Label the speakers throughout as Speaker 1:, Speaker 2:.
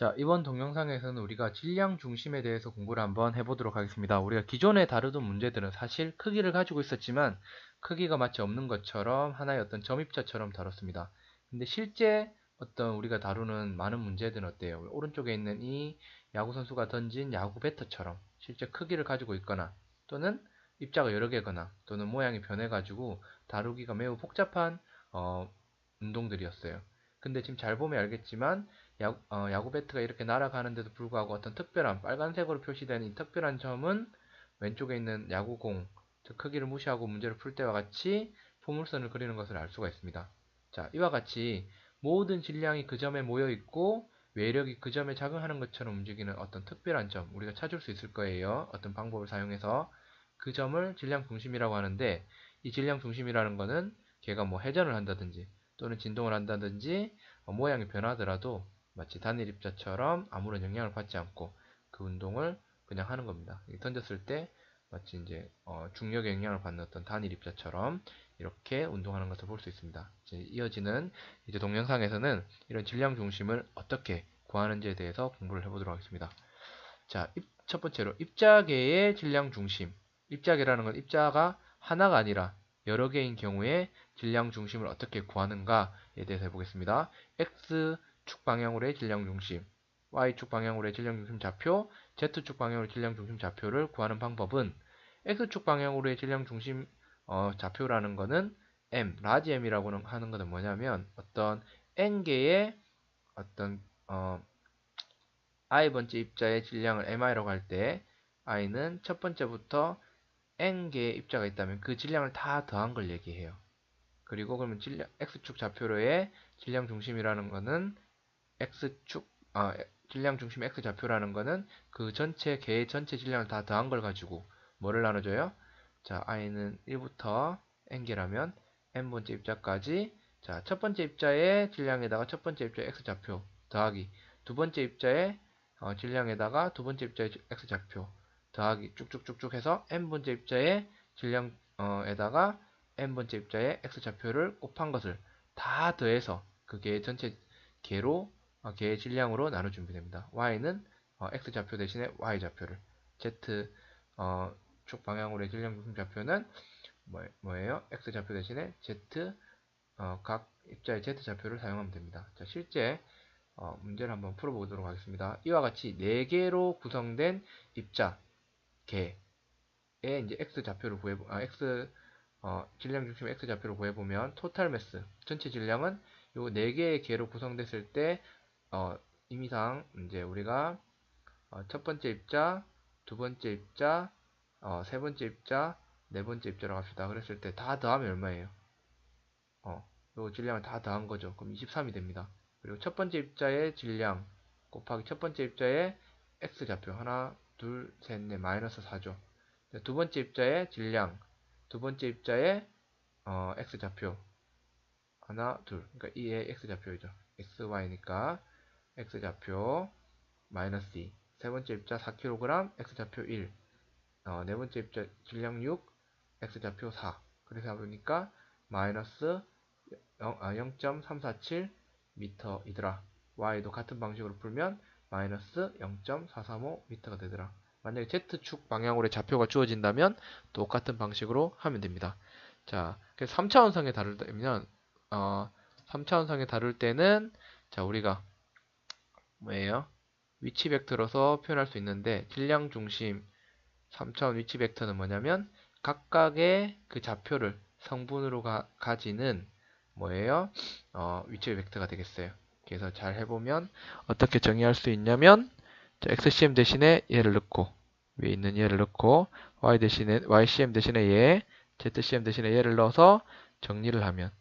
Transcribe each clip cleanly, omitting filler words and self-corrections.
Speaker 1: 자, 이번 동영상에서는 우리가 질량 중심에 대해서 공부를 한번 해보도록 하겠습니다. 우리가 기존에 다루던 문제들은 사실 크기를 가지고 있었지만 크기가 마치 없는 것처럼 하나의 어떤 점입자처럼 다뤘습니다. 근데 실제 어떤 우리가 다루는 많은 문제들은 어때요? 오른쪽에 있는 이 야구 선수가 던진 야구 배터처럼 실제 크기를 가지고 있거나 또는 입자가 여러 개거나 또는 모양이 변해가지고 다루기가 매우 복잡한 운동들이었어요. 근데 지금 잘 보면 알겠지만 야구 배트가 이렇게 날아가는데도 불구하고 어떤 특별한 빨간색으로 표시된 이 특별한 점은 왼쪽에 있는 야구공, 즉 크기를 무시하고 문제를 풀 때와 같이 포물선을 그리는 것을 알 수가 있습니다. 자, 이와 같이 모든 질량이 그 점에 모여 있고 외력이 그 점에 작용하는 것처럼 움직이는 어떤 특별한 점 우리가 찾을 수 있을 거예요. 어떤 방법을 사용해서 그 점을 질량 중심이라고 하는데, 이 질량 중심이라는 거는 걔가 뭐 회전을 한다든지 또는 진동을 한다든지 모양이 변하더라도 마치 단일 입자처럼 아무런 영향을 받지 않고 그 운동을 그냥 하는 겁니다. 던졌을 때 마치 이제 중력의 영향을 받는 어떤 단일 입자처럼 이렇게 운동하는 것을 볼 수 있습니다. 이어지는 이제 동영상에서는 이런 질량 중심을 어떻게 구하는지에 대해서 공부를 해보도록 하겠습니다. 자, 첫 번째로 입자계의 질량 중심. 입자계라는 건 입자가 하나가 아니라 여러 개인 경우에 질량 중심을 어떻게 구하는가에 대해서 해보겠습니다. X축 방향으로의 질량 중심, Y축 방향으로의 질량 중심 좌표, Z축 방향으로의 질량 중심 좌표를 구하는 방법은, X축 방향으로의 질량 중심 좌표라는 거는 M, 라지 M이라고 하는 것은 뭐냐면 어떤 N개의 어떤 i번째 입자의 질량을 mi라고 할 때 i는 첫 번째부터 n개의 입자가 있다면 그 질량을 다 더한 걸 얘기해요. 그리고 그러면 x축 좌표로의 질량 중심이라는 거는 질량 중심 x 좌표라는 거는 그 전체 개의 전체 질량을 다 더한 걸 가지고 뭐를 나눠줘요? 자, i는 1부터 n개라면 n번째 입자까지, 자, 첫 번째 입자의 질량에다가 첫 번째 입자의 x 좌표 더하기 두 번째 입자의 질량에다가 두 번째 입자의 x 좌표 더하기 쭉쭉쭉쭉 해서 n번째 입자의 질량에다가 n번째 입자의 x 좌표를 곱한 것을 다 더해서 그 개의 전체 개로 개의 질량으로 나눠주면 됩니다. y는 x 좌표 대신에 y 좌표를, z 축 방향으로의 질량 중심 좌표는 뭐예요? x 좌표 대신에 z 각 입자의 z 좌표를 사용하면 됩니다. 자, 실제 문제를 한번 풀어보도록 하겠습니다. 이와 같이 4개로 구성된 입자 개의 이제 x 좌표를 질량 중심 x 좌표를 구해보면 토탈 매스, 전체 질량은 요 4개의 개로 구성됐을 때 임의상 이제 우리가 첫 번째 입자, 두 번째 입자, 세 번째 입자, 네 번째 입자라고 합시다. 그랬을 때 다 더하면 얼마예요? 요 질량을 다 더한 거죠. 그럼 23이 됩니다. 그리고 첫 번째 입자의 질량 곱하기 첫 번째 입자의 x 좌표, 하나, 둘, 셋, 넷, 마이너스 4죠. 두 번째 입자의 질량, 두 번째 입자의 x 좌표, 하나, 둘, 그러니까 이의 x 좌표이죠. xy니까 x 좌표 마이너스 2, 세 번째 입자 4kg, x 좌표 1, 네 번째 입자 질량 6, x 좌표 4. 그래서 보니까 마이너스 0.347 미터이더라. y도 같은 방식으로 풀면 마이너스 0.435 미터가 되더라. 만약에 Z축 방향으로의 좌표가 주어진다면 똑같은 방식으로 하면 됩니다. 자, 그래서 3차원상에 다룰 때면 3차원상에 다룰 때는 자, 우리가 뭐예요? 위치 벡터로서 표현할 수 있는데, 질량 중심 3차원 위치 벡터는 뭐냐면 각각의 그 좌표를 성분으로 가지는 뭐예요? 위치 벡터가 되겠어요. 그래서 잘 해보면 어떻게 정의할 수 있냐면, 자, XCM 대신에 얘를 넣고 위에 있는 얘를 넣고 YCM 대신에 얘, ZCM 대신에 얘를 넣어서 정리를 하면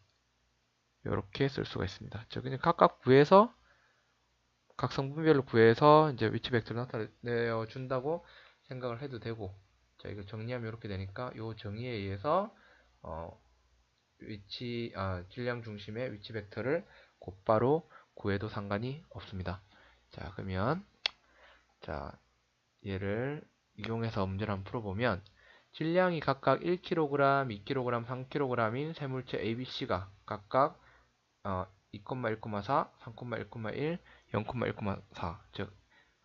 Speaker 1: 이렇게 쓸 수가 있습니다. 저 그냥 각각 구해서 각 성분별로 구해서 이제 위치 벡터를 나타내 준다고 생각을 해도 되고, 자, 이거 정리하면 이렇게 되니까 이 정의에 의해서 질량 중심의 위치 벡터를 곧바로 구해도 상관이 없습니다. 자, 그러면 자, 얘를 이용해서 문제를 한번 풀어보면, 질량이 각각 1kg, 2kg, 3kg인 세물체 ABC가 각각 2,1,4, 3,1,1, 0,1,4 즉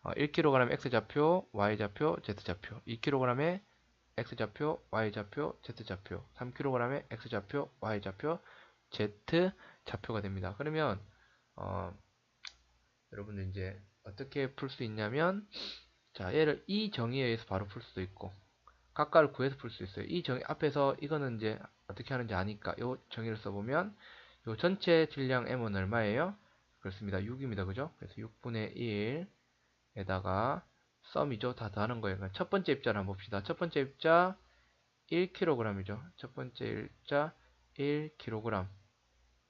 Speaker 1: 1kg의 X좌표, Y좌표, Z좌표 2kg의 X좌표, Y좌표, Z좌표 3kg의 X좌표, Y좌표, Z좌표가 됩니다. 그러면 여러분들 이제 어떻게 풀 수 있냐면 자 얘를 이 정의에 의해서 바로 풀 수도 있고 각각을 구해서 풀 수 있어요. 이 정의 앞에서 이거는 이제 어떻게 하는지 아니까 이 정의를 써보면 요 전체 질량 M은 얼마예요? 그렇습니다. 6입니다. 그죠? 그래서 6분의 1에다가 썸이죠. 다 더하는 거예요. 그러니까 첫 번째 입자를 한번 봅시다. 첫 번째 입자 1kg이죠. 첫 번째 입자 1kg.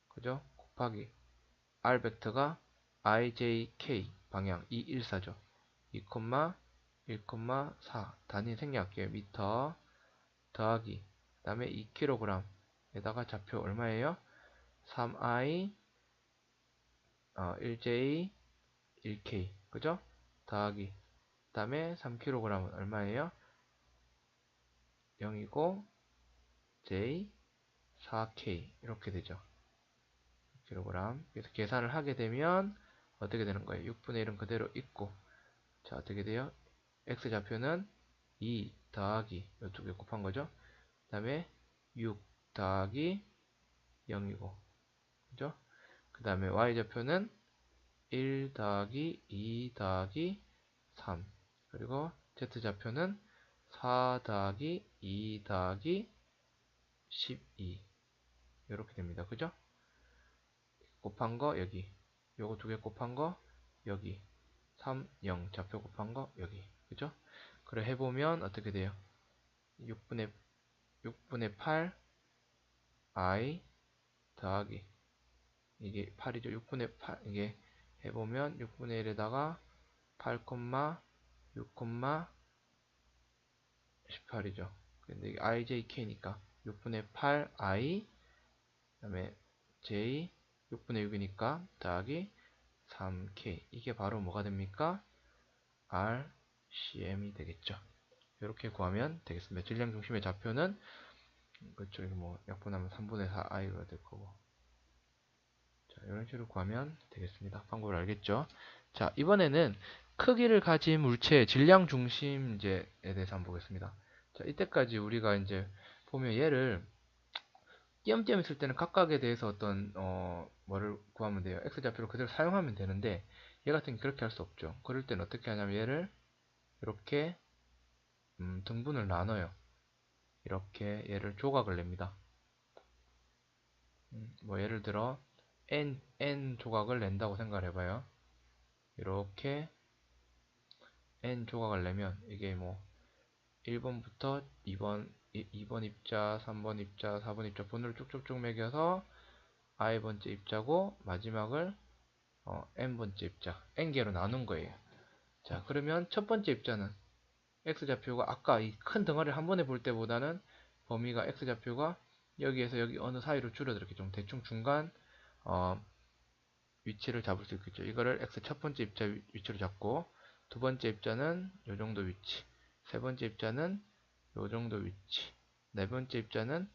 Speaker 1: 그죠? 곱하기 R 벡터가 IJK 방향 214죠. 2,1,4 단위 생략할게요. 미터 더하기 그 다음에 2kg에다가 좌표 얼마예요? 3i 1j 1k 그죠? 더하기 그 다음에 3kg은 얼마예요? 0이고 j 4k 이렇게 되죠. kg 그래서 계산을 하게 되면 어떻게 되는 거예요? 6분의 1은 그대로 있고 자 어떻게 돼요? x좌표는 2 더하기 이 두 개 곱한 거죠. 그 다음에 6 더하기 0이고 그죠? 그 다음에 y좌표는 1 더하기 2 더하기 3 그리고 z좌표는 4 더하기 2 더하기 12 이렇게 됩니다. 그죠? 곱한 거 여기 요거 두 개 곱한 거 여기 3, 0 좌표 곱한 거 여기 그죠? 그래 해보면 어떻게 돼요? 6분의 8 i 더하기 이게 8이죠. 6분의 8 이게 해보면 6분의 1에다가 8, 6, 18이죠. 근데 이게 ijk니까 6분의 8 i 그 다음에 j 6분의 6이니까 더하기 3k 이게 바로 뭐가 됩니까? RCM이 되겠죠. 이렇게 구하면 되겠습니다. 질량 중심의 좌표는 그쪽에 뭐 약분하면 3분의 4 i가 될 거고 자 이런 식으로 구하면 되겠습니다. 방법을 알겠죠? 자 이번에는 크기를 가진 물체의 질량 중심제에 대해서 한번 보겠습니다. 자 이때까지 우리가 이제 보면 얘를 띄엄띄엄 있을 때는 각각에 대해서 어떤 뭐를 구하면 돼요. x좌표를 그대로 사용하면 되는데 얘 같은 경우 그렇게 할 수 없죠. 그럴 때는 어떻게 하냐면 얘를 이렇게 등분을 나눠요. 이렇게 얘를 조각을 냅니다. 뭐 예를 들어 n 조각을 낸다고 생각을 해봐요. 이렇게 n 조각을 내면 이게 뭐 1번부터 2번 입자, 3번 입자, 4번 입자 분을 쭉쭉쭉 매겨서 i번째 입자고 마지막을 n번째 입자, n개로 나눈 거예요. 자, 그러면 첫 번째 입자는 x좌표가 아까 이 큰 덩어리를 한 번에 볼 때보다는 범위가 x좌표가 여기에서 여기 어느 사이로 줄어들게 좀 대충 중간 위치를 잡을 수 있겠죠. 이거를 x 첫 번째 입자 위치로 잡고 두 번째 입자는 요 정도 위치, 세 번째 입자는 요 정도 위치, 네 번째 입자는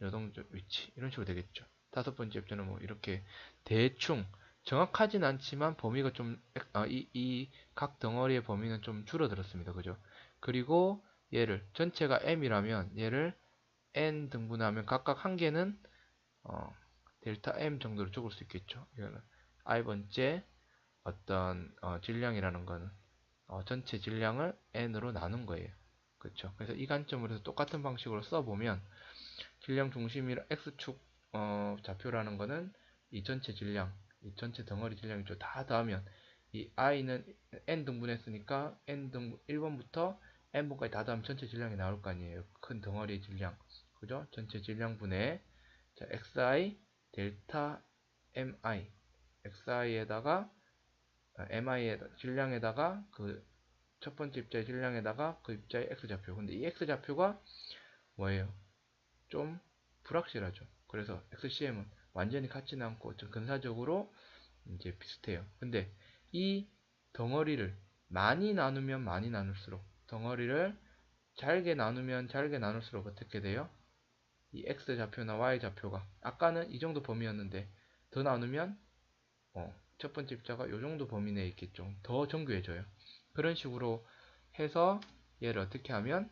Speaker 1: 요 정도 위치 이런 식으로 되겠죠. 다섯 번째 입자는 뭐 이렇게 대충 정확하진 않지만 범위가 좀 이 각 덩어리의 범위는 좀 줄어들었습니다. 그죠? 그리고 얘를 전체가 m이라면 얘를 n 등분하면 각각 한 개는 델타 m 정도로 적을 수 있겠죠. 이거는 i번째 어떤 질량이라는 거는 전체 질량을 n으로 나눈 거예요. 그렇죠. 그래서 이 관점으로 해서 똑같은 방식으로 써보면 질량 중심이라 x축 좌표라는 거는 이 전체 질량, 이 전체 덩어리 질량이죠. 다 더하면 이 i는 n 등분했으니까 n 등 1번부터 n번까지 다 더하면 전체 질량이 나올 거 아니에요. 큰 덩어리 질량. 그죠? 전체 질량분의 자, xi 델타 mi xi에다가 mi의 질량에다가 그 첫 번째 입자의 질량에다가 그 입자의 x좌표. 근데 이 x좌표가 뭐예요? 좀 불확실하죠. 그래서 XCM은 완전히 같지는 않고 좀 근사적으로 이제 비슷해요. 근데 이 덩어리를 많이 나누면 많이 나눌수록 덩어리를 잘게 나누면 잘게 나눌수록 어떻게 돼요? 이 X좌표나 Y좌표가 아까는 이 정도 범위였는데 더 나누면 첫 번째 입자가 요 정도 범위 내에 있겠죠. 더 정교해져요. 그런 식으로 해서 얘를 어떻게 하면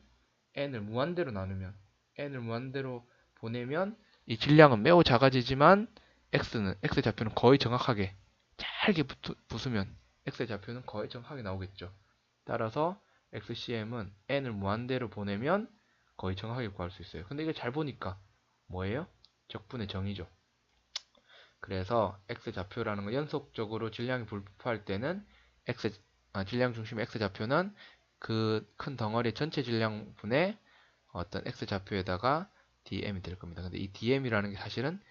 Speaker 1: n을 무한대로 나누면 n을 무한대로 보내면 이 질량은 매우 작아지지만 x 좌표는 거의 정확하게 잘게 붙으면 x의 좌표는 거의 정확하게 나오겠죠. 따라서 XCM은 n을 무한대로 보내면 거의 정확하게 구할 수 있어요. 근데 이게 잘 보니까 뭐예요? 적분의 정이죠. 그래서 X좌표라는 거 연속적으로 질량이 불분포할 때는 질량 중심의 X좌표는 그 큰 덩어리 전체 질량분의 어떤 X좌표에다가 DM이 될 겁니다. 근데 이 DM이라는 게 사실은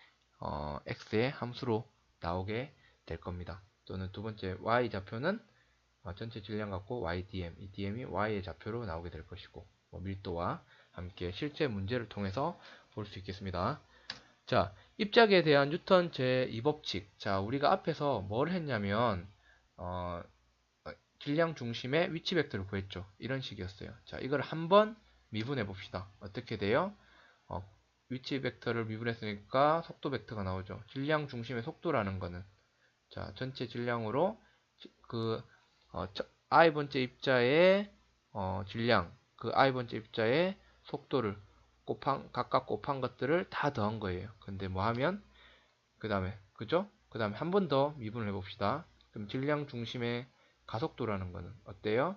Speaker 1: X의 함수로 나오게 될 겁니다. 또는 두 번째 Y좌표는 전체 질량 갖고 YDM, 이 DM이 Y의 좌표로 나오게 될 것이고 밀도와 함께 실제 문제를 통해서 볼 수 있겠습니다. 자, 입자계에 대한 뉴턴 제2법칙. 자, 우리가 앞에서 뭘 했냐면 질량 중심의 위치 벡터를 구했죠. 이런 식이었어요. 자, 이걸 한번 미분해 봅시다. 어떻게 돼요? 위치 벡터를 미분했으니까 속도 벡터가 나오죠. 질량 중심의 속도라는 거는 자, 전체 질량으로 그 i번째 입자의 질량, 그 i번째 입자의 속도를 각각 곱한 것들을 다 더한 거예요. 근데 뭐 하면 그 다음에 그죠? 그 다음에 한 번 더 미분을 해봅시다. 그럼 질량 중심의 가속도라는 거는 어때요?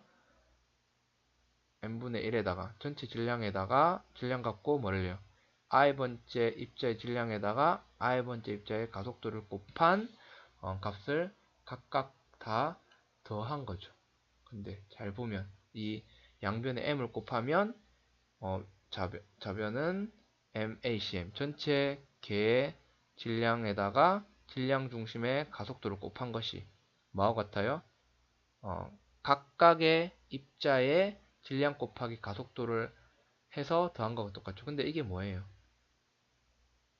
Speaker 1: n분의 1에다가 전체 질량에다가 질량 갖고 뭐를 해요? i번째 입자의 질량에다가 i번째 입자의 가속도를 곱한 값을 각각 다 더한 거죠. 근데 잘 보면 이 양변에 m을 곱하면 좌변은 MACM 전체 개의 질량에다가 질량 중심의 가속도를 곱한 것이 뭐와 같아요? 각각의 입자의 질량 곱하기 가속도를 해서 더한 것과 똑같죠. 근데 이게 뭐예요?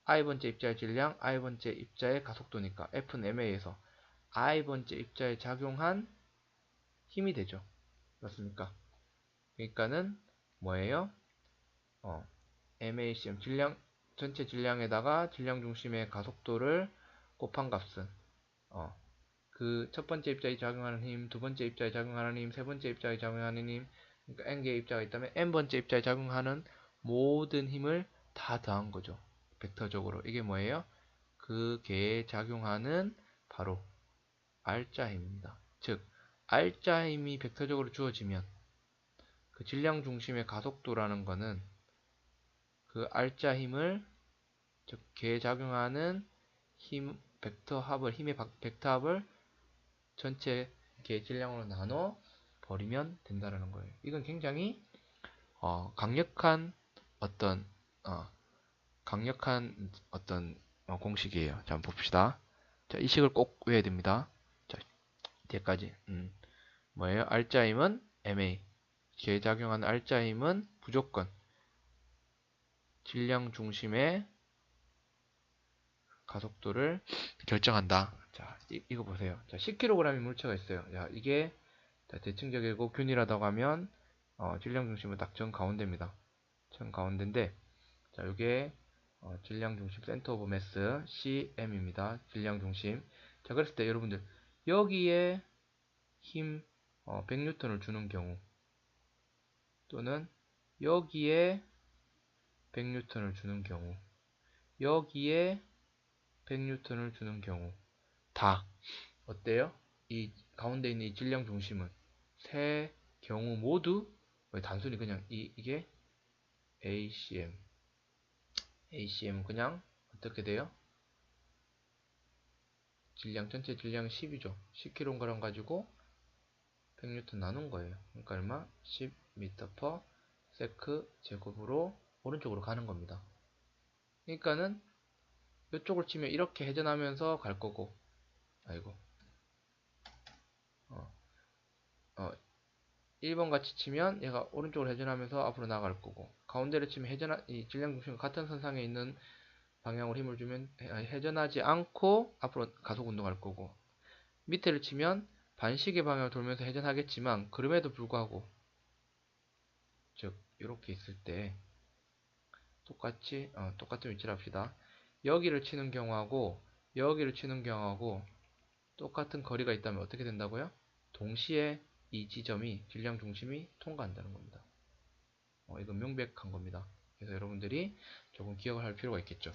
Speaker 1: i번째 입자의 질량, i번째 입자의 가속도니까 F는 MA에서 i번째 입자에 작용한 힘이 되죠. 맞습니까? 그러니까는 뭐예요? MACM 질량 전체 질량에다가 질량 중심의 가속도를 곱한 값은 그 첫 번째 입자에 작용하는 힘, 두 번째 입자에 작용하는 힘, 세 번째 입자에 작용하는 힘, 그러니까 n개의 입자가 있다면 n번째 입자에 작용하는 모든 힘을 다 더한 거죠. 벡터적으로 이게 뭐예요? 그 개에 작용하는 바로 R자 힘입니다. 즉 R자 힘이 벡터적으로 주어지면 그 질량 중심의 가속도라는 거는 그 R자 힘을 즉 개에 작용하는 힘 벡터 합을 힘의 벡터 합을 전체 개 질량으로 나눠 버리면 된다는 거예요. 이건 굉장히 강력한 어떤 공식이에요. 자, 한번 봅시다. 자, 이 식을 꼭 외워야 됩니다. 자, 뒤에까지. 뭐예요? R자 힘은 MA. 개에 작용하는 R자 힘은 무조건 질량 중심의 가속도를 결정한다. 자, 이거 보세요. 자, 10kg의 물체가 있어요. 자, 이게 대칭적이고 균일하다고 하면 질량 중심은 딱 정 가운데입니다. 정 가운데인데, 자, 이게 질량 중심 센터 오브 매스 CM입니다. 질량 중심. 자, 그랬을 때 여러분들 여기에 힘 100N을 주는 경우 또는 여기에 100N을 주는 경우 여기에 100N을 주는 경우 다 어때요? 이 가운데 있는 이 질량 중심은 세 경우 모두 단순히 그냥 이게 ACM 그냥 어떻게 돼요? 질량 전체 질량 10이죠. 10kg 가지고 100N 나눈 거예요. 그러니까 얼마? 10m/s 제곱으로 오른쪽으로 가는 겁니다. 그러니까는 이쪽을 치면 이렇게 회전하면서 갈 거고, 아이고, 1번 같이 치면 얘가 오른쪽으로 회전하면서 앞으로 나갈 거고, 가운데를 치면 이 질량 중심과 같은 선상에 있는 방향으로 힘을 주면 회전하지 않고 앞으로 가속 운동할 거고, 밑에를 치면 반시계 방향을 돌면서 회전하겠지만 그럼에도 불구하고 즉 이렇게 있을 때 똑같은 위치를 합시다. 여기를 치는 경우하고 여기를 치는 경우하고 똑같은 거리가 있다면 어떻게 된다고요? 동시에 이 지점이 질량 중심이 통과한다는 겁니다. 이건 명백한 겁니다. 그래서 여러분들이 조금 기억을 할 필요가 있겠죠.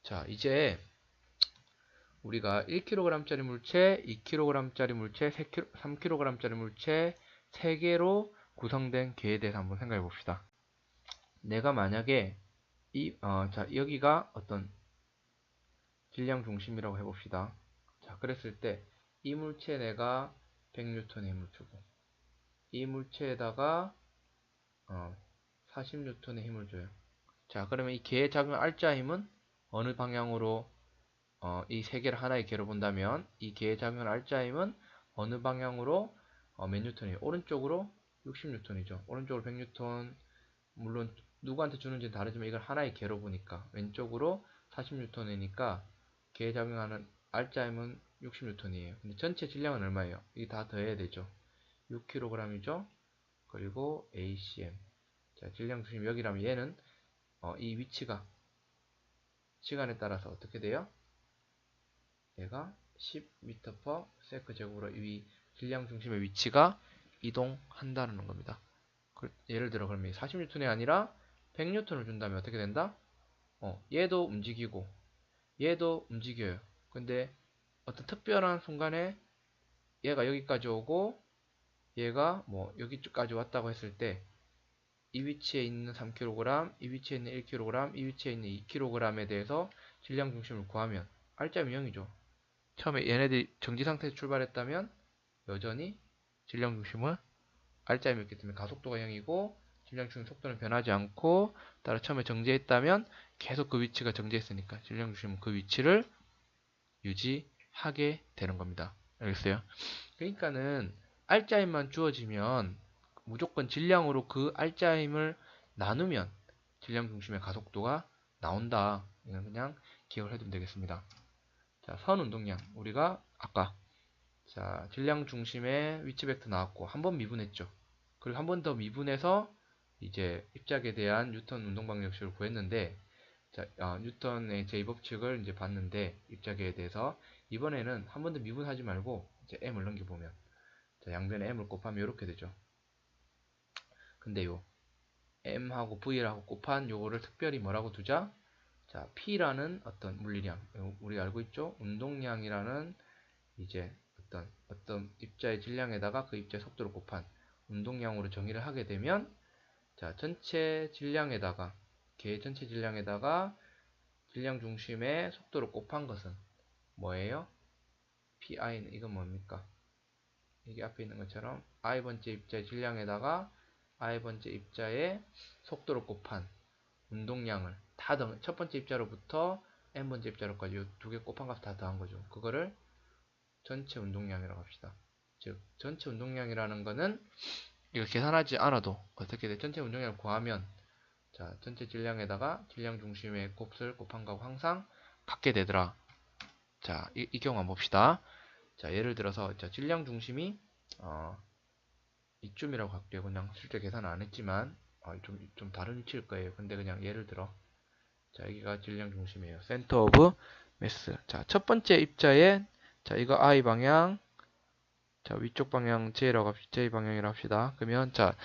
Speaker 1: 자, 이제 우리가 1kg짜리 물체, 2kg짜리 물체, 3kg짜리 물체 3개로 구성된 개에 대해서 한번 생각해 봅시다. 내가 만약에 자, 여기가 어떤 질량 중심이라고 해봅시다. 자, 그랬을 때 이 물체에 내가 100N의 힘을 주고 이 물체에다가 40N의 힘을 줘요. 자, 그러면 이 개의 작용 R자 힘은 어느 방향으로 이 세 개를 하나의 개로 본다면 이 개의 작용 R자 힘은 어느 방향으로 몇 뉴턴이에요? 오른쪽으로 60N이죠. 오른쪽으로 100N. 물론 누구한테 주는지는 다르지만 이걸 하나의 개로 보니까 왼쪽으로 40N이니까 개에 작용하는 R자 힘은 60N이에요. 근데 전체 질량은 얼마예요? 이게 다 더해야 되죠. 6kg이죠. 그리고 ACM. 자, 질량 중심 여기라면 얘는 이 위치가 시간에 따라서 어떻게 돼요? 얘가 10m/s 제곱으로 이 질량 중심의 위치가 이동한다는 겁니다. 예를 들어 그러면 40N이 아니라 100N을 준다면 어떻게 된다? 얘도 움직이고 얘도 움직여요. 근데 어떤 특별한 순간에 얘가 여기까지 오고 얘가 뭐 여기까지 왔다고 했을 때 이 위치에 있는 3kg, 이 위치에 있는 1kg, 이 위치에 있는 2kg에 대해서 질량 중심을 구하면 R점이 0이죠. 처음에 얘네들이 정지 상태에서 출발했다면 여전히 질량 중심은 R점이었기 때문에 가속도가 0이고 질량 중심 속도는 변하지 않고 따라 처음에 정지했다면 계속 그 위치가 정지했으니까 질량 중심은 그 위치를 유지하게 되는 겁니다. 알겠어요? 그러니까는 R자임만 주어지면 무조건 질량으로 그 R자임을 나누면 질량 중심의 가속도가 나온다. 이건 그냥 기억을 해두면 되겠습니다. 자, 선 운동량. 우리가 아까 자, 질량 중심의 위치 벡터 나왔고 한 번 미분했죠. 그리고 한 번 더 미분해서 이제 입작에 대한 뉴턴 운동 방정식을 구했는데 자, 뉴턴의 제2법칙을 이제 봤는데 입작에 대해서 이번에는 한 번 더 미분하지 말고 이제 m을 넘겨보면 자, 양변에 m을 곱하면 이렇게 되죠. 근데요 m하고 v라고 곱한 요거를 특별히 뭐라고 두자? 자, p라는 어떤 물리량 우리가 알고 있죠? 운동량이라는 이제 어떤 입자의 질량에다가 그 입자의 속도를 곱한 운동량으로 정의를 하게 되면 자, 전체 질량에다가 개 전체 질량에다가 질량 중심의 속도를 곱한 것은 뭐예요? pi는 이건 뭡니까? 이게 앞에 있는 것처럼 i번째 입자의 질량에다가 i번째 입자의 속도를 곱한 운동량을 다 더한 첫 번째 입자로부터 n번째 입자로까지 두 개 곱한 값을 다 더한 거죠. 그거를 전체 운동량이라고 합시다. 즉 전체 운동량이라는 거는 이거 계산하지 않아도 어떻게 돼? 전체 운동량을 구하면 자, 전체 질량에다가 질량 중심의 곱을 곱한 거하고 항상 같게 되더라. 자, 이 경우 한번 봅시다. 자, 예를 들어서 자, 질량 중심이 이쯤이라고 할게요. 그냥 실제 계산 안 했지만 좀 다른 위치일 거예요. 근데 그냥 예를 들어 자, 여기가 질량 중심이에요. 센터 오브 매스. 자, 첫 번째 입자에 자, 이거 I 방향 자, 위쪽 방향 J라고 합시다. J 방향이라고 합시다. 그러면 자,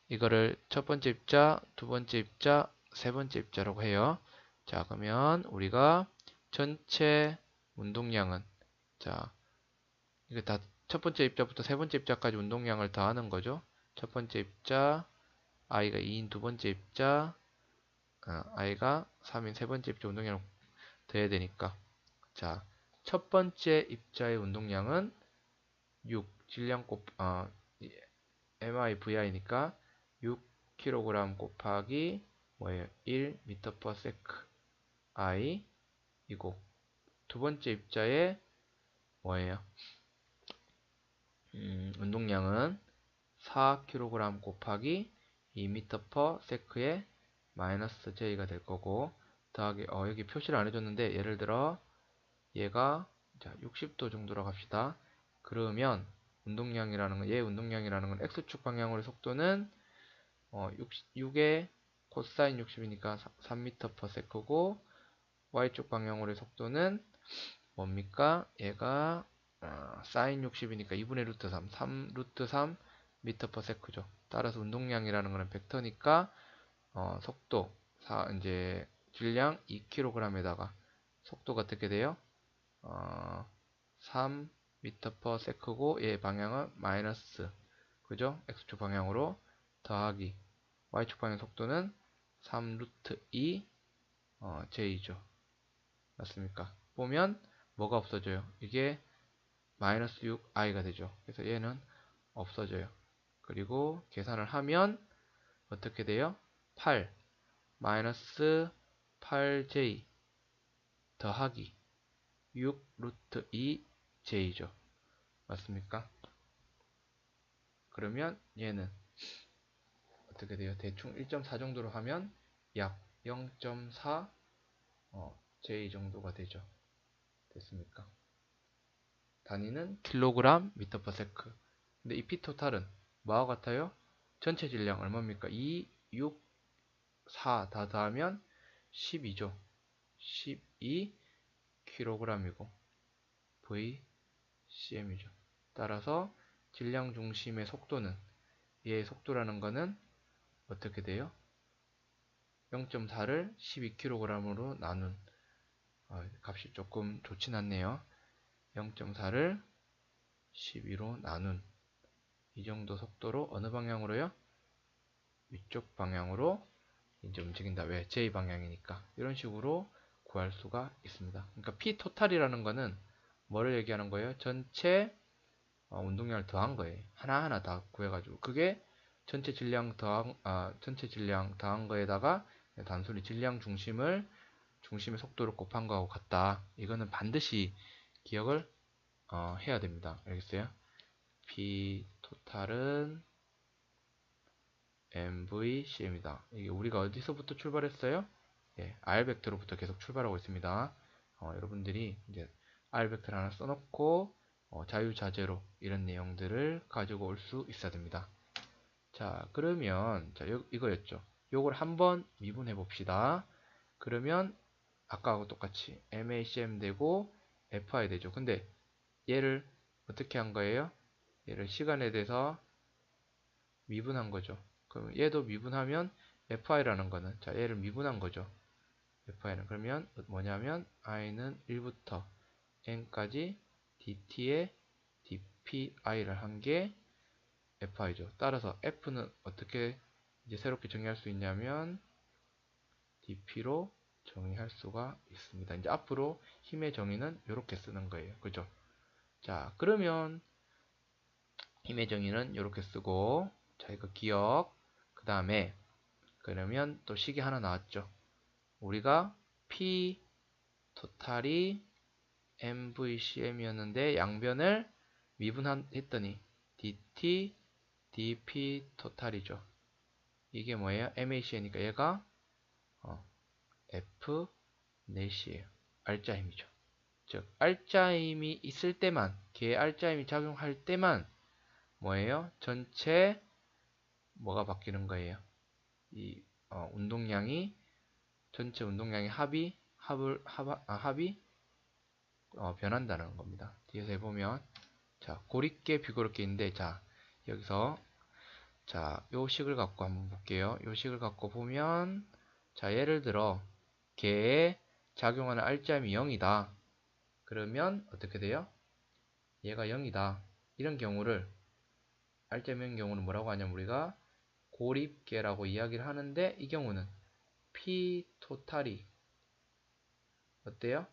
Speaker 1: 이거를 첫 번째 입자, 두 번째 입자, 세 번째 입자라고 해요. 자, 그러면 우리가 전체 운동량은 자, 이거 다 첫 번째 입자부터 세 번째 입자까지 운동량을 더하는 거죠. 첫 번째 입자, i가 2인 두 번째 입자, i가 3인 세 번째 입자 운동량을 더해야 되니까. 자, 첫 번째 입자의 운동량은 6, 질량 MIVI니까 6kg 곱하기 뭐예요? 1m/s I 이고 두 번째 입자의 뭐예요? 운동량은 4kg 곱하기 2m/s의 마이너스 j가 될 거고 더하기 여기 표시를 안 해줬는데 예를 들어 얘가 자 60도 정도라고 합시다. 그러면 운동량이라는 건 얘 운동량이라는 건 x축 방향으로의 속도는 6의 코사인 60이니까 3m/s고 y축 방향으로의 속도는 뭡니까? 얘가 사인 60이니까 2분의 루트 3, 3 루트 3 미터 퍼 세크죠. 따라서 운동량이라는 거는 벡터니까 속도 이제 질량 2kg에다가 속도가 어떻게 돼요? 3 미터 퍼 세크고 얘 방향은 마이너스 그죠? x축 방향으로 더하기 y축 방향 속도는 3 루트 2 j죠. 맞습니까? 보면 뭐가 없어져요? 이게 마이너스 6i가 되죠. 그래서 얘는 없어져요. 그리고 계산을 하면 어떻게 돼요? 8 마이너스 8j 더하기 6 루트 2j죠. 맞습니까? 그러면 얘는 어떻게 돼요? 대충 1.4 정도로 하면 약 0.4 j 정도가 되죠. 됐습니까? 단위는 킬로그램 미터 퍼 세크. 근데 이 P토탈은 뭐와 같아요? 전체 질량 얼마입니까? 2, 6, 4 다 더하면 12죠. 12kg이고 VCM이죠. 따라서 질량 중심의 속도는 얘의 속도라는 거는 어떻게 돼요? 0.4를 12kg으로 나눈 값이 조금 좋진 않네요. 0.4를 12로 나눈 이 정도 속도로 어느 방향으로요? 위쪽 방향으로 이제 움직인다. 왜? J 방향이니까. 이런 식으로 구할 수가 있습니다. 그러니까 P 토탈이라는 거는 뭐를 얘기하는 거예요? 전체 운동량을 더한 거예요. 하나하나 다 구해가지고 그게 전체 질량 더한 거에다가 단순히 질량 중심의 속도를 곱한 거하고 같다. 이거는 반드시 기억을 해야 됩니다. 알겠어요? P 토탈은 MVC입니다. 이게 우리가 어디서부터 출발했어요? 예, R 벡터로부터 계속 출발하고 있습니다. 여러분들이 이제 R 벡터를 하나 써놓고 자유자재로 이런 내용들을 가지고 올 수 있어야 됩니다. 자, 그러면 자, 이거였죠. 요걸 한번 미분해 봅시다. 그러면 아까하고 똑같이 MACM 되고 FI 되죠. 근데 얘를 어떻게 한 거예요? 얘를 시간에 대해서 미분한 거죠. 그럼 얘도 미분하면 FI라는 거는 자 얘를 미분한 거죠. FI는 그러면 뭐냐면 i는 1부터 n까지 dt의 dpi를 한 게 FI죠. 따라서 F는 어떻게 이제 새롭게 정의할 수 있냐면 dp로 정의할 수가 있습니다. 이제 앞으로 힘의 정의는 이렇게 쓰는 거예요. 그죠? 자, 그러면 힘의 정의는 이렇게 쓰고 자, 이거 기억 그 다음에 그러면 또 식이 하나 나왔죠. 우리가 P 토탈이 MVCM이었는데 양변을 미분했더니 DT, DP 토탈이죠. 이게 뭐예요? MAC니까 얘가 F 넷이에요. 알짜 힘이죠. 즉 알짜 힘이 있을 때만 걔 알짜 힘이 작용할 때만 뭐예요? 전체 뭐가 바뀌는 거예요? 이 운동량이 전체 운동량의 합이 변한다는 겁니다. 뒤에서 해보면 자 고립계 비고립계 인데 자 여기서 자 요 식을 갖고 한번 볼게요. 요 식을 갖고 보면 자 예를 들어 걔에 작용하는 알짜임이 0이다. 그러면 어떻게 돼요? 얘가 0이다. 이런 경우를 알짜임이 0 경우는 뭐라고 하냐면 우리가 고립계라고 이야기를 하는데 이 경우는 P 토탈이 어때요?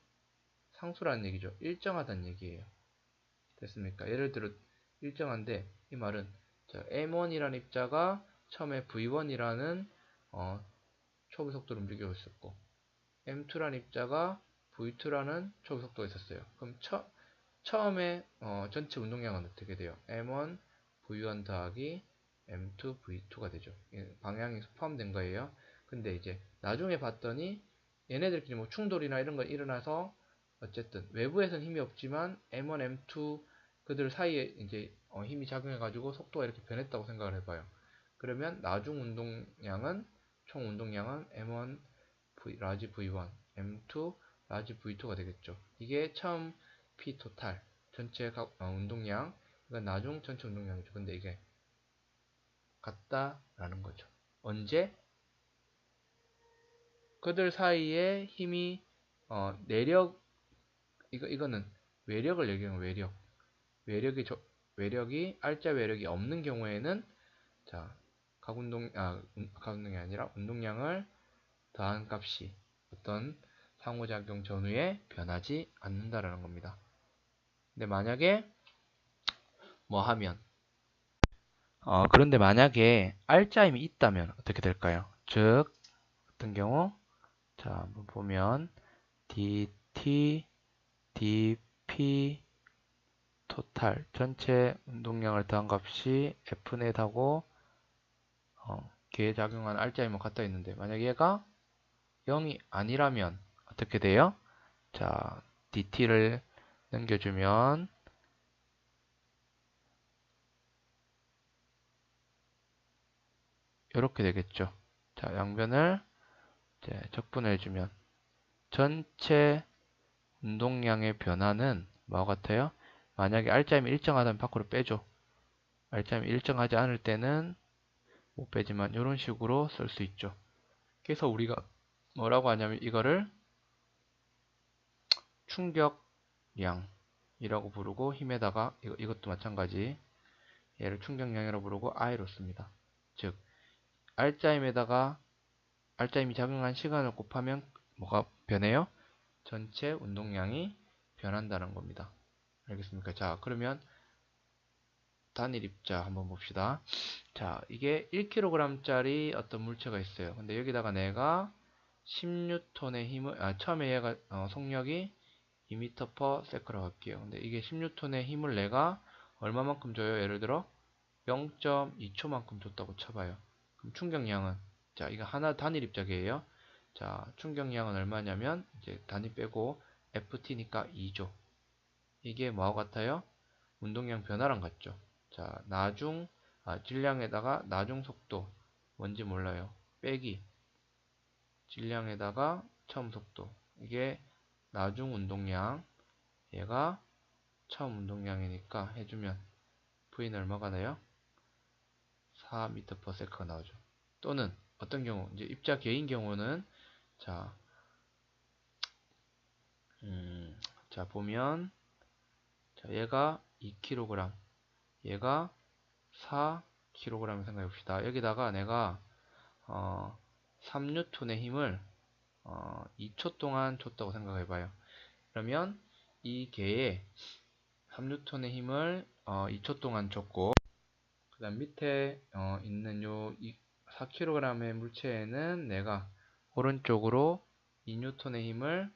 Speaker 1: 상수라는 얘기죠. 일정하다는 얘기예요. 됐습니까? 예를 들어 일정한데 이 말은 M1이라는 입자가 처음에 V1이라는 초기 속도로 움직이고 있었고 M2라는 입자가 V2라는 초기 속도가 있었어요. 그럼 처음에 전체 운동량은 어떻게 돼요? M1 V1 더하기 M2 V2가 되죠. 방향이 포함된 거예요. 근데 이제 나중에 봤더니 얘네들끼리 뭐 충돌이나 이런 거 일어나서 어쨌든 외부에서는 힘이 없지만 M1, M2 그들 사이에 이제 힘이 작용해가지고 속도가 이렇게 변했다고 생각을 해봐요. 그러면 나중 운동량은 총 운동량은 M1 라지 V1, M2 라지 V2가 되겠죠. 이게 처음 P 토탈 전체 운동량, 이건 나중 전체 운동량이죠. 근데 이게 같다라는 거죠. 언제? 그들 사이에 힘이 내력, 이거는 외력을 얘기하는 외력. 외력이 알짜 외력이 없는 경우에는 자, 각운동이 아니라 운동량을 더한 값이 어떤 상호작용 전후에 변하지 않는다라는 겁니다. 근데 만약에 뭐 하면 그런데 만약에 알짜임이 있다면 어떻게 될까요? 즉 어떤 경우 자 한번 보면 dt dp 토탈 전체 운동량을 더한 값이 f넷하고 걔에 작용한 알짜임과 같다 있는데 만약 얘가 0이 아니라면 어떻게 돼요? 자 dt를 넘겨주면 이렇게 되겠죠. 자 양변을 이제 적분해주면 전체 운동량의 변화는 뭐와 같아요? 만약에 알짜임이 일정하다면 밖으로 빼줘. 알짜임이 일정하지 않을 때는 못 빼지만 이런 식으로 쓸 수 있죠. 그래서 우리가 뭐라고 하냐면 이거를 충격량이라고 부르고 힘에다가 이것도 마찬가지 얘를 충격량이라고 부르고 I로 씁니다. 즉 알짜임이 작용한 시간을 곱하면 뭐가 변해요? 전체 운동량이 변한다는 겁니다. 알겠습니까? 자 그러면 단일 입자 한번 봅시다. 자 이게 1kg짜리 어떤 물체가 있어요. 근데 여기다가 내가 10N의 힘을 처음에 얘가 속력이 2m/s라고 할게요. 근데 이게 10N의 힘을 내가 얼마만큼 줘요? 예를 들어 0.2초만큼 줬다고 쳐봐요. 그럼 충격량은 자 이거 하나 단일 입자계예요. 자 충격량은 얼마냐면 이제 단위 빼고 ft니까 2죠. 이게 뭐하고 같아요? 운동량 변화랑 같죠. 자 질량에다가 나중 속도 뭔지 몰라요. 빼기 질량에다가 처음 속도 이게 나중 운동량 얘가 처음 운동량이니까 해주면 V는 얼마가 나요? 4m/s가 나오죠. 또는 어떤 경우 이제 입자 개인 경우는 자, 자 보면 자 얘가 2kg 얘가 4kg 생각해 봅시다. 여기다가 내가 3N의 힘을 2초 동안 줬다고 생각해 봐요. 그러면 이 개에 3N의 힘을 2초 동안 줬고 그 다음 밑에 있는 요 4kg의 물체에는 내가 오른쪽으로 2N의 힘을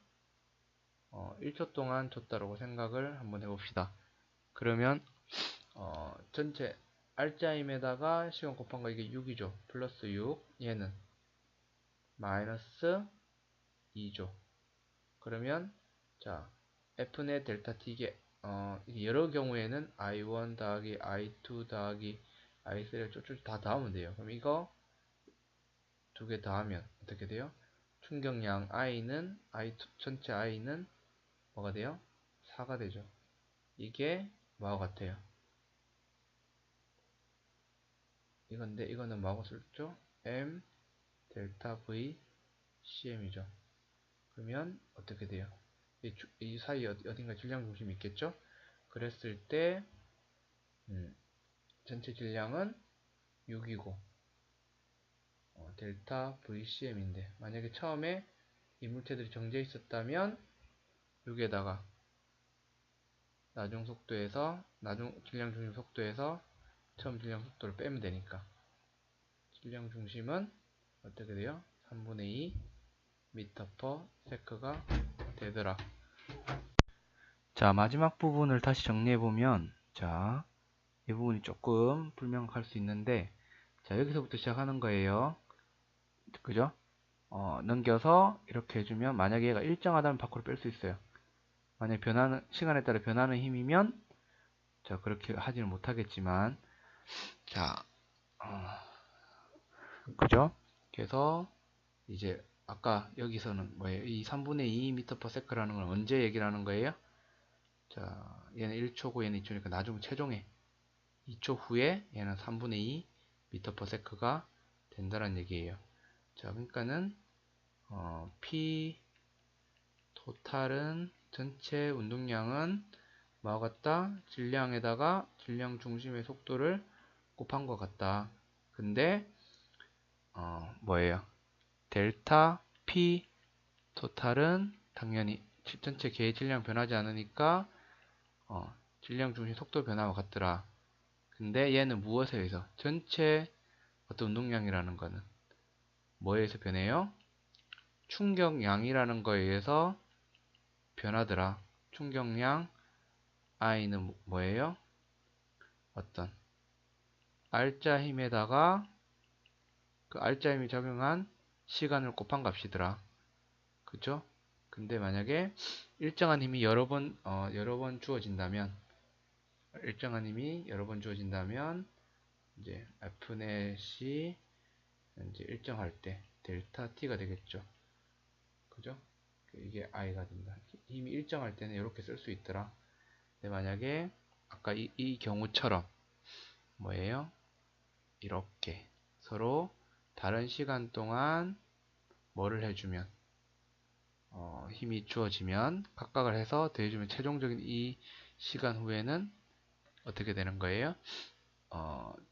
Speaker 1: 1초 동안 줬다라고 생각을 한번 해봅시다. 그러면 전체 알짜임에다가 시간 곱한 거 이게 6이죠. 플러스 6 얘는 마이너스 2죠. 그러면 자 F의 델타 T 이게 여러 경우에는 I1 더하기 I2 더하기 I3를 쭉쭉 다 더하면 돼요. 그럼 이거 두 개 더하면 어떻게 돼요? 충격량 전체 I는 뭐가 돼요? 4가 되죠. 이게 뭐와 같아요? 이건데 이거는 뭐하고 쓸죠? M 델타 V CM이죠. 그러면 어떻게 돼요? 이 사이에 어딘가 질량 중심이 있겠죠? 그랬을 때 전체 질량은 6이고 델타 VCM인데 만약에 처음에 이 물체들이 정지해 있었다면 여기에다가 나중 질량 중심 속도에서 처음 질량 속도를 빼면 되니까 질량 중심은 어떻게 돼요? 3분의 2 m/s가 되더라. 자 마지막 부분을 다시 정리해보면 자 이 부분이 조금 불명확할 수 있는데 자 여기서부터 시작하는 거예요. 그죠? 넘겨서 이렇게 해주면 만약에 얘가 일정하다면 밖으로 뺄 수 있어요. 만약 시간에 따라 변하는 힘이면 자 그렇게 하지는 못하겠지만 자 그죠? 그래서 이제 아까 여기서는 뭐예요? 이 3분의 2 m/s라는 건 언제 얘기를 하는 거예요? 자, 얘는 1초고 얘는 2초니까 나중 최종에 2초 후에 얘는 3분의 2 미터 퍼 세크가 된다는 얘기예요. 자, 그러니까는 P 토탈은 전체 운동량은 뭐와 같다? 질량에다가 질량 중심의 속도를 곱한 것 같다. 근데 뭐예요? 델타 P 토탈은 당연히 전체 계의 질량 변하지 않으니까 질량 중심 속도 변화와 같더라. 근데 얘는 무엇에 의해서? 전체 어떤 운동량이라는 거는 뭐에 의해서 변해요? 충격량이라는 거에 의해서 변하더라. 충격량 I는 뭐예요? 어떤 R자 힘에다가 그 R자 힘이 적용한 시간을 곱한 값이더라. 그죠? 근데 만약에 일정한 힘이 여러 번 주어진다면 일정한 힘이 여러 번 주어진다면 이제 F넷이 이제 일정할 때 델타 T가 되겠죠. 그죠? 이게 I가 된다. 힘이 일정할 때는 이렇게 쓸 수 있더라. 근데 만약에 아까 이 경우처럼 뭐예요? 이렇게 서로 다른 시간 동안 뭐를 해주면 힘이 주어지면 각각을 해서 더해주면 최종적인 이 시간 후에는 어떻게 되는 거예요?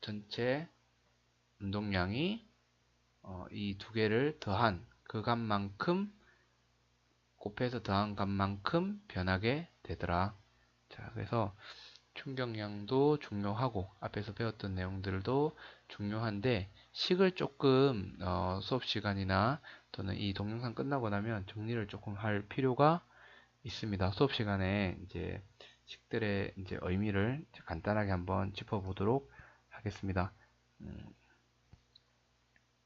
Speaker 1: 전체 운동량이 이 두 개를 더한 그 값만큼 곱해서 더한 값만큼 변하게 되더라. 자, 그래서 충격량도 중요하고 앞에서 배웠던 내용들도 중요한데 식을 조금 수업 시간이나 또는 이 동영상 끝나고 나면 정리를 조금 할 필요가 있습니다. 수업 시간에 이제 식들의 이제 의미를 간단하게 한번 짚어보도록 하겠습니다.